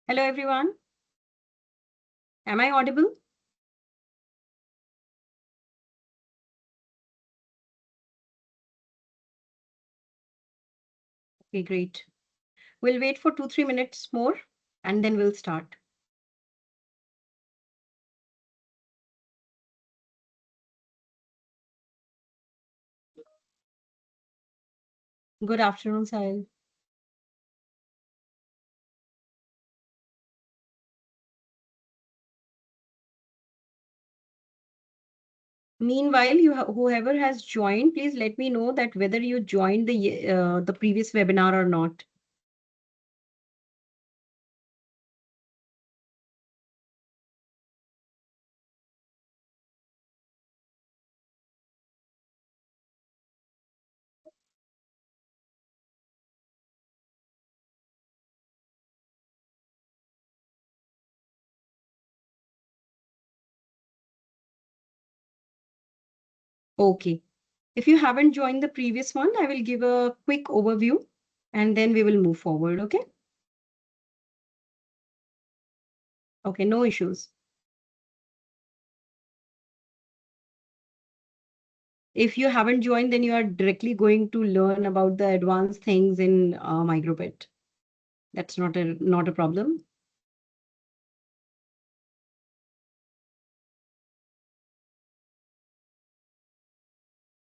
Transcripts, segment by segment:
Hello, everyone. Am I audible? Okay, great. We'll wait for 2-3 minutes more and then we'll start. Good afternoon, Sahil. Meanwhile, whoever has joined, please let me know that whether you joined the previous webinar or not. Okay. If you haven't joined the previous one, I will give a quick overview and then we will move forward. Okay. Okay, no issues. If you haven't joined, then you are directly going to learn about the advanced things in Microbit. That's not a problem.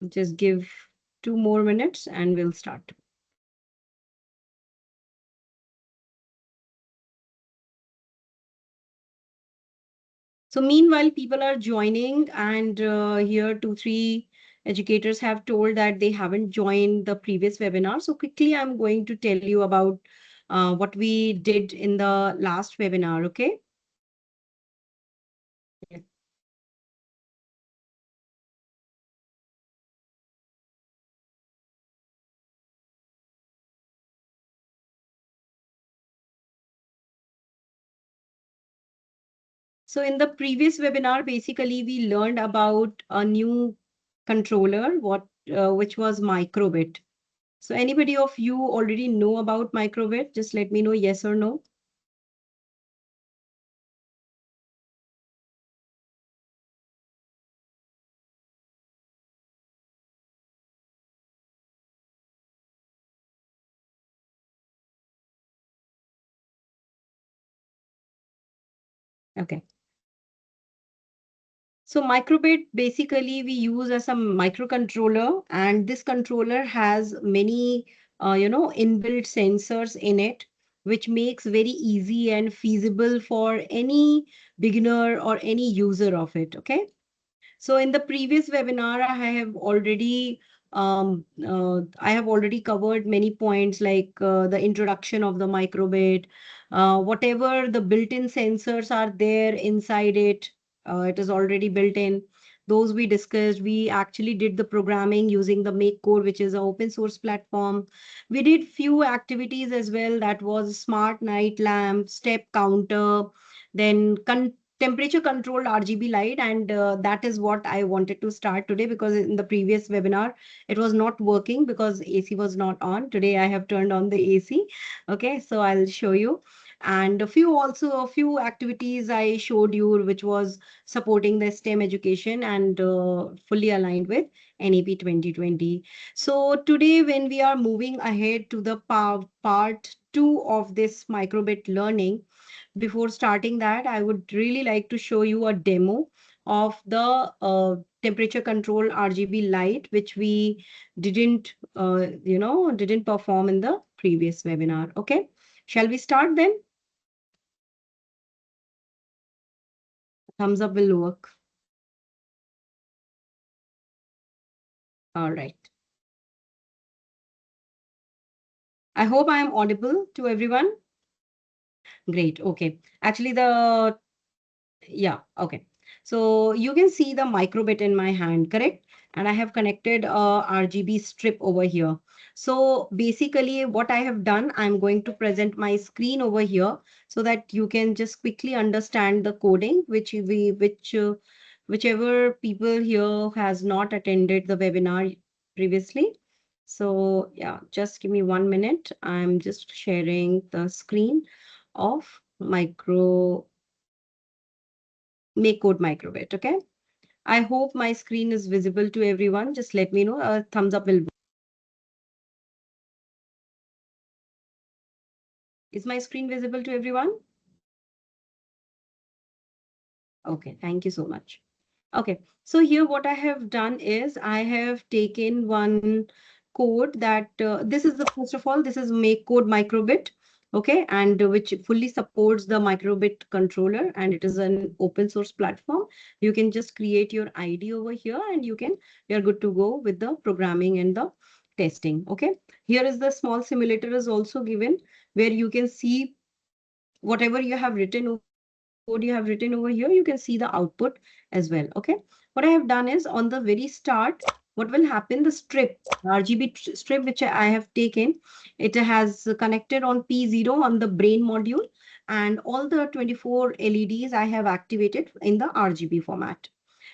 Just give 2 more minutes and we'll start. So meanwhile, people are joining and here 2-3 educators have told that they haven't joined the previous webinar. So quickly, I'm going to tell you about what we did in the last webinar, okay? Yeah. So in the previous webinar, basically, we learned about a new controller, which was Microbit. So anybody of you already know about Microbit? Just let me know yes or no. Okay. So Microbit basically we use as a microcontroller, and this controller has many inbuilt sensors in it, which makes very easy and feasible for any beginner or any user of it. Okay. So in the previous webinar, I have already covered many points like the introduction of the microbit, whatever the built-in sensors are there inside it. It is already built in. Those we discussed. We actually did the programming using the Make Code, which is an open source platform. We did few activities as well. That was smart night lamp, step counter, then temperature controlled RGB light, and that is what I wanted to start today because in the previous webinar it was not working because AC was not on. Today I have turned on the AC. Okay, so I'll show you. And a few activities I showed you, which was supporting the STEM education and fully aligned with NEP 2020. So today, when we are moving ahead to the part 2 of this microbit learning, before starting that, I would really like to show you a demo of the temperature control RGB light, which we didn't perform in the previous webinar. Okay, shall we start then? Thumbs up will work. All right. I hope I am audible to everyone. Great. Okay. Actually, yeah, okay. So you can see the microbit in my hand, correct? And I have connected a RGB strip over here. So basically what I have done, I'm going to present my screen over here so that you can just quickly understand the coding, whichever people here has not attended the webinar previously. So yeah, just give me 1 minute. I'm just sharing the screen of micro make code microbit. Okay. I hope my screen is visible to everyone. Just let me know. A thumbs up will. Is my screen visible to everyone? Okay, thank you so much. Okay, so here what I have done is I have taken one code that this is the first of all, this is make code microbit. Okay, and which fully supports the microbit controller, and it is an open source platform. You can just create your ID over here and you're good to go with the programming and the testing. Okay, here is the small simulator is also given where you can see whatever you have written code you have written over here, you can see the output as well. Okay. What I have done is on the very start, what will happen, the strip, RGB strip, which I have taken, it has connected on P0 on the brain module, and all the 24 LEDs I have activated in the RGB format.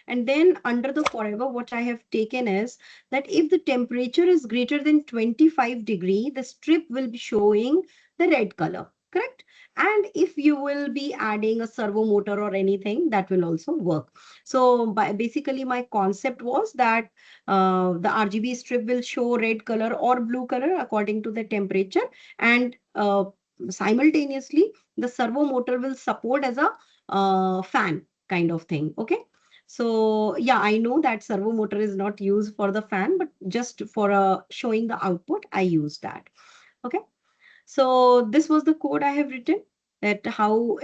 And then under the forever, what I have taken is that if the temperature is greater than 25 degree, the strip will be showing the red color, correct? And if you will be adding a servo motor or anything, that will also work. So basically my concept was that the RGB strip will show red color or blue color according to the temperature, and simultaneously the servo motor will support as a fan kind of thing. Okay. So yeah, I know that servo motor is not used for the fan, but just for showing the output, I use that. Okay. So this was the code I have written, that how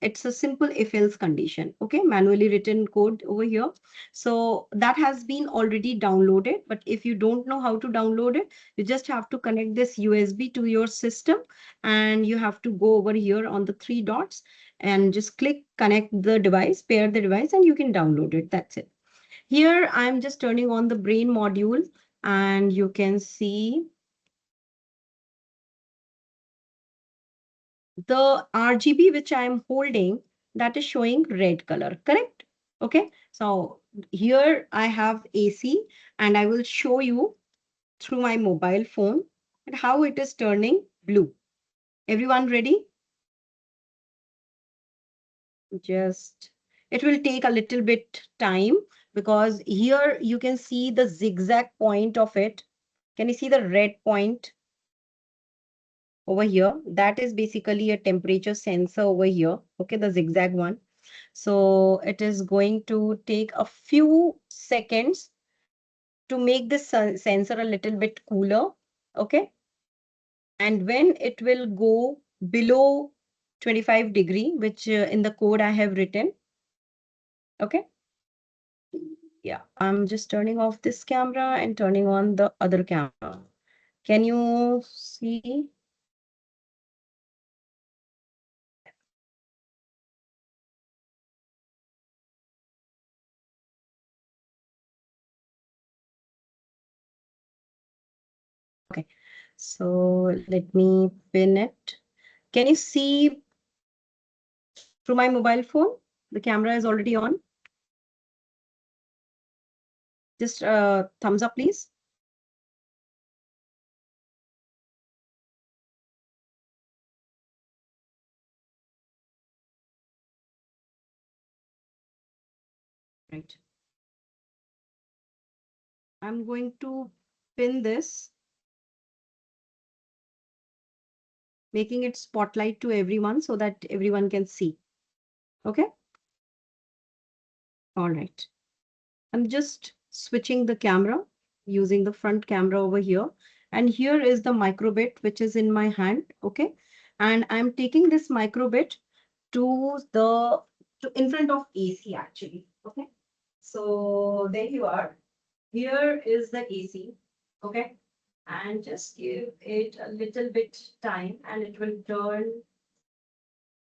it's a simple if else condition. Okay, manually written code over here. So that has been already downloaded. But if you don't know how to download it, you just have to connect this USB to your system, and you have to go over here on the three dots and just click connect the device, pair the device, and you can download it. That's it. Here I'm just turning on the brain module, and you can see the RGB which I am holding, that is showing red color, correct? Okay, so here I have AC, and I will show you through my mobile phone and how it is turning blue. Everyone ready? Just, it will take a little bit time because here you can see the zigzag point of it. Can you see the red point over here? That is basically a temperature sensor over here. Okay, the zigzag one. So it is going to take a few seconds to make this sensor a little bit cooler. Okay. And when it will go below 25 degree, which in the code I have written. Okay. Yeah, I'm just turning off this camera and turning on the other camera. Can you see? Okay. So let me pin it. Can you see through my mobile phone? The camera is already on. Just thumbs up, please. Right. I'm going to pin this, making it spotlight to everyone so that everyone can see. Okay. All right. I'm just switching the camera using the front camera over here. And here is the microbit, which is in my hand. Okay. And I'm taking this microbit to in front of AC actually. Okay. So there you are. Here is the AC. Okay. And just give it a little bit time and it will turn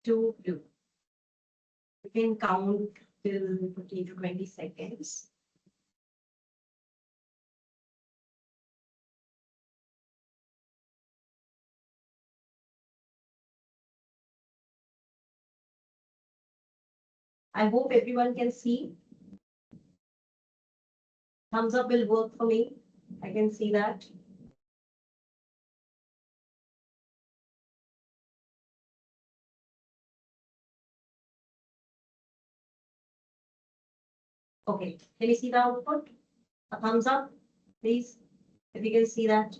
to blue. You can count till 15 to 20 seconds. I hope everyone can see. Thumbs up will work for me. I can see that. Okay, can you see the output? A thumbs up, please, if you can see that.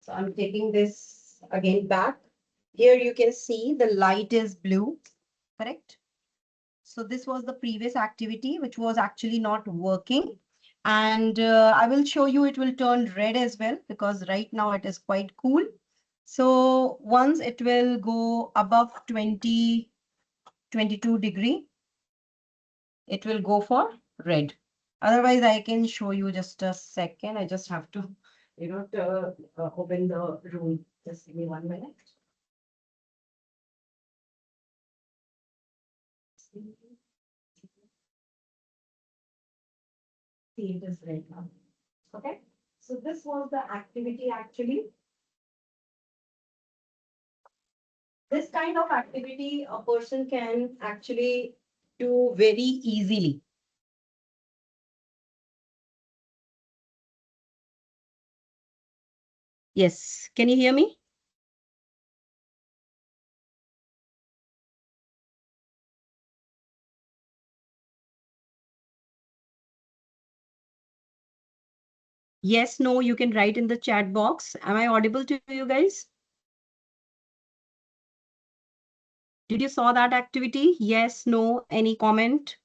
So I'm taking this again back. Here you can see the light is blue, correct? So this was the previous activity, which was actually not working. And I will show you it will turn red as well, because right now it is quite cool. So once it will go above 22 degree, it will go for red. Otherwise, I can show you just a second. I just have to, open the room. Just give me 1 minute. See, it is red now. Okay. So this was the activity actually. This kind of activity a person can actually do very easily. Yes. Can you hear me? Yes, no, you can write in the chat box. Am I audible to you guys? Did you saw that activity? Yes, no, any comment?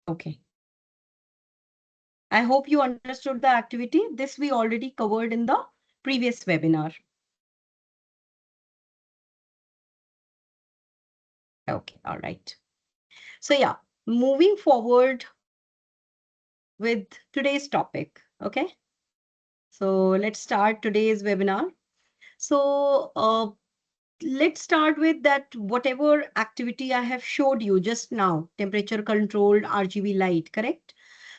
Okay. I hope you understood the activity. This we already covered in the previous webinar. Okay, all right. So yeah, moving forward with today's topic. Okay. So let's start today's webinar. So let's start with that whatever activity I have showed you just now, temperature controlled RGB light, correct?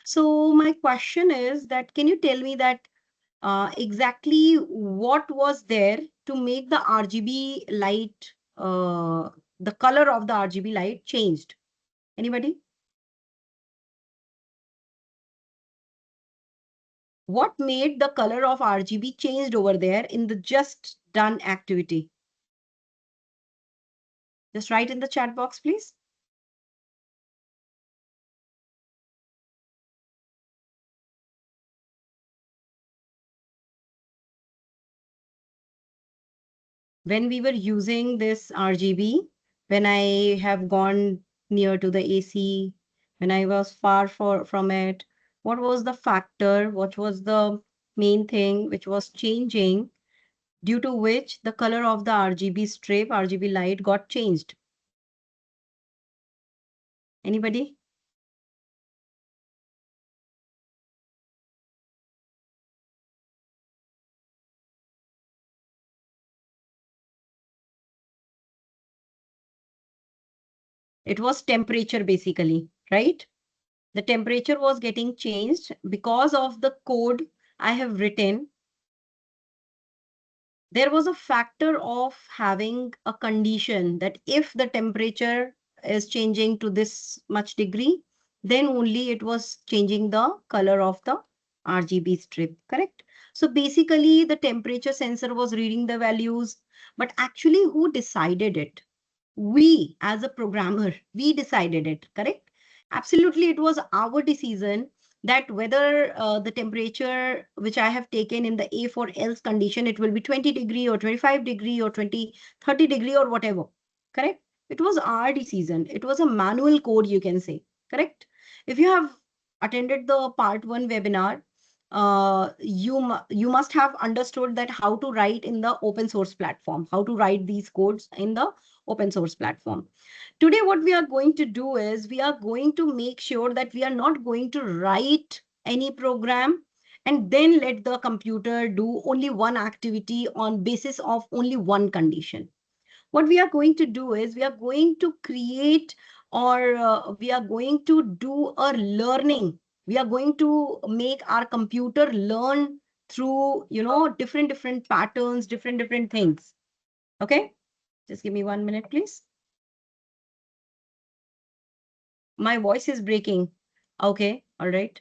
So my question is that can you tell me that exactly what was there to make the RGB light, the color of the RGB light changed? Anybody? What made the color of RGB changed over there in the just done activity? Just write in the chat box, please. When we were using this RGB, when I have gone near to the AC, when I was from it, what was the factor? What was the main thing which was changing due to which the color of the RGB strip, RGB light got changed? Anybody? It was temperature basically, right? The temperature was getting changed because of the code I have written. There was a factor of having a condition that if the temperature is changing to this much degree, then only it was changing the color of the RGB strip, correct? So basically the temperature sensor was reading the values, but actually who decided it? We as a programmer, we decided it, correct? Absolutely, it was our decision that whether the temperature which I have taken in the A for else condition, it will be 20 degree or 25 degree or 30 degree or whatever, correct? It was our decision. It was a manual code, you can say, correct? If you have attended the part 1 webinar, you must have understood that how to write in the open source platform, how to write these codes in the open source platform. Today, what we are going to do is we are going to make sure that we are not going to write any program and then let the computer do only one activity on basis of only one condition. What we are going to do is we are going to create or we are going to do a learning. We are going to make our computer learn through, different patterns, different things. Okay, just give me 1 minute, please. My voice is breaking. Okay, all right.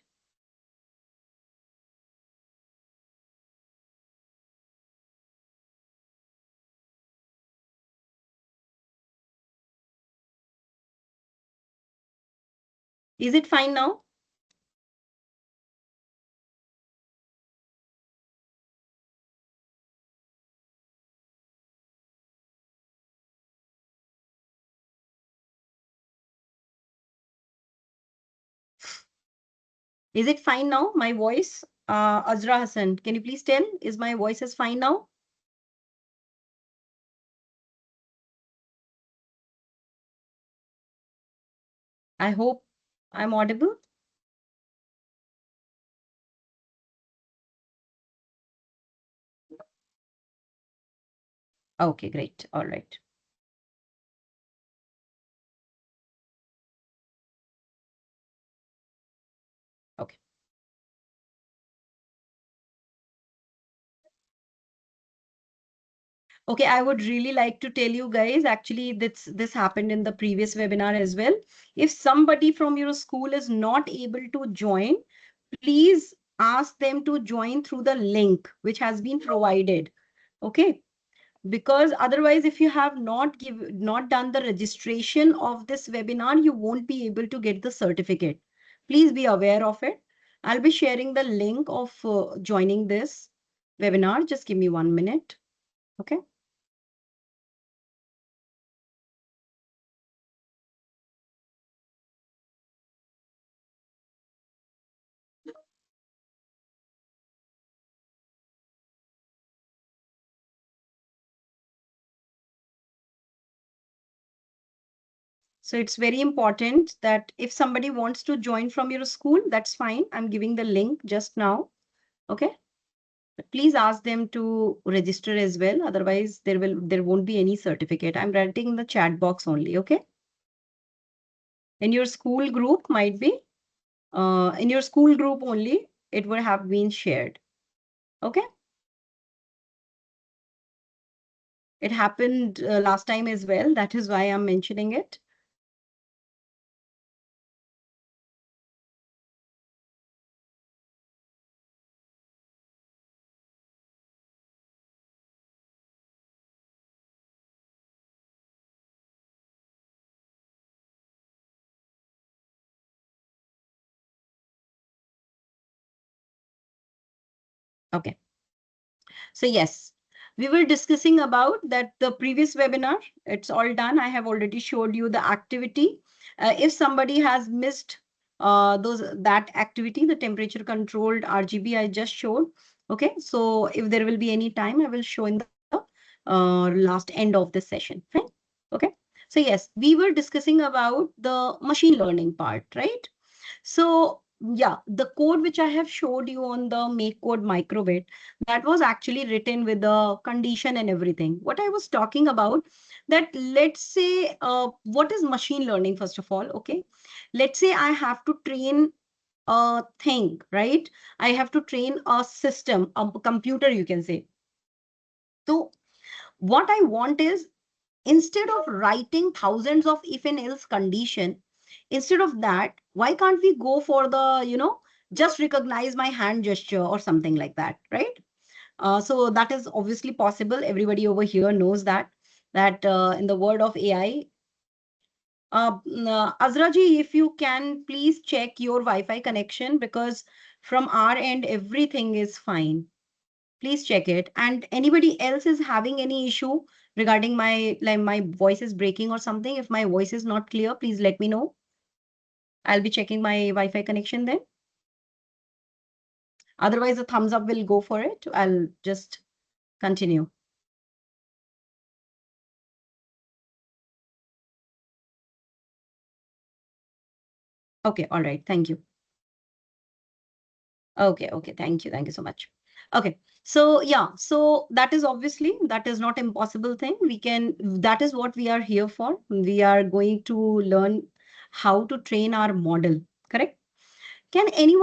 Is it fine now? Is it fine now? My voice, Azra Hassan, can you please tell, is my voice is fine now? I hope I'm audible. Okay, great. All right. Okay. Okay, I would really like to tell you guys, actually, this happened in the previous webinar as well. If somebody from your school is not able to join, please ask them to join through the link which has been provided. Okay. Because otherwise, if you have not done the registration of this webinar, you won't be able to get the certificate. Please be aware of it. I'll be sharing the link of joining this webinar. Just give me 1 minute. Okay. So it's very important that if somebody wants to join from your school, that's fine. I'm giving the link just now. Okay. But please ask them to register as well. Otherwise, there won't be any certificate. I'm writing in the chat box only. Okay. In your school group might be, in your school group only, it would have been shared. Okay. It happened last time as well. That is why I'm mentioning it. Okay. So yes, we were discussing about that the previous webinar. It's all done. I have already showed you the activity. If somebody has missed that activity, the temperature controlled RGB I just showed. Okay, so if there will be any time, I will show in the last end of this session. Fine. Okay. So yes, we were discussing about the machine learning part, right? So yeah, the code which I have showed you on the make code microbit, that was actually written with the condition and everything. What I was talking about, that let's say, what is machine learning, first of all? Okay. Let's say I have to train a thing, right? I have to train a system, a computer, you can say. So what I want is, instead of writing thousands of if and else condition, instead of that, why can't we go for the, just recognize my hand gesture or something like that, right? So that is obviously possible. Everybody over here knows that in the world of AI, Azraji, if you can please check your Wi-Fi connection, because from our end, everything is fine. Please check it. And anybody else is having any issue regarding my voice is breaking or something, if my voice is not clear, please let me know. I'll be checking my Wi-Fi connection then. Otherwise, a thumbs up will go for it. I'll just continue. Okay, all right. Thank you. Okay, okay. Thank you. Thank you so much. Okay. So yeah, so that is obviously, that is not impossible thing. That is what we are here for. We are going to learn how to train our model, correct? Can anyone